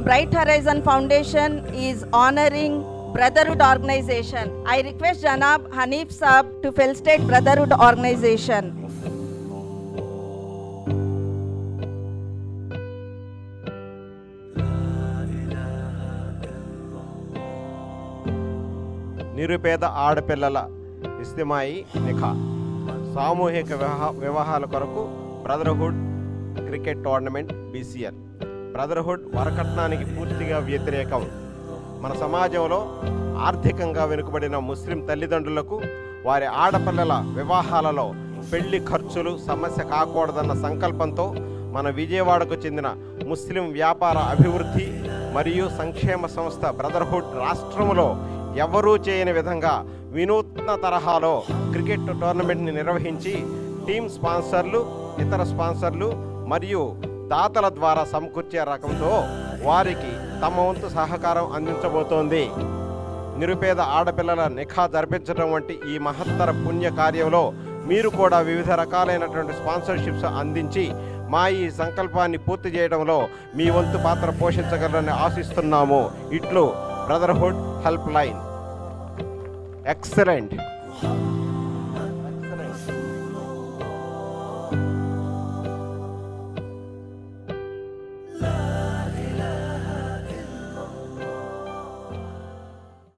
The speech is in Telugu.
Bright Horizon Foundation is honoring Brotherhood Organization. I request Janab Hanif Saab to felicitate Brotherhood Organization. నిరుపేద ఆడపిల్లల ఇస్తిమాయి నిఖా సామూహిక వివాహాల కొరకు brotherhood cricket tournament BCL. Brotherhood వరకట్నానికి పూర్తిగా వ్యతిరేకం. మన సమాజంలో ఆర్థికంగా వెనుకబడిన ముస్లిం తల్లిదండ్రులకు వారి ఆడపిల్లల వివాహాలలో పెళ్లి ఖర్చులు సమస్య కాకూడదన్న సంకల్పంతో మన విజయవాడకు చెందిన ముస్లిం వ్యాపార అభివృద్ధి మరియు సంక్షేమ సంస్థ బ్రదర్హుడ్ రాష్ట్రంలో ఎవరూ చేయని విధంగా వినూత్న తరహాలో క్రికెట్ టోర్నమెంట్ని నిర్వహించి టీమ్ స్పాన్సర్లు, ఇతర స్పాన్సర్లు మరియు దాతల ద్వారా సమకూర్చే రకంతో వారికి తమ వంతు సహకారం అందించబోతోంది. నిరుపేద ఆడపిల్లల నిఖా జరిపించడం వంటి ఈ మహత్తర పుణ్య కార్యంలో మీరు కూడా వివిధ రకాలైనటువంటి స్పాన్సర్షిప్స్ అందించి మా ఈ సంకల్పాన్ని పూర్తి చేయడంలో మీ వంతు పాత్ర పోషించగలరని ఆశిస్తున్నాము. ఇట్లు బ్రదర్హుడ్ హెల్ప్ లైన్. ఎక్సలెంట్.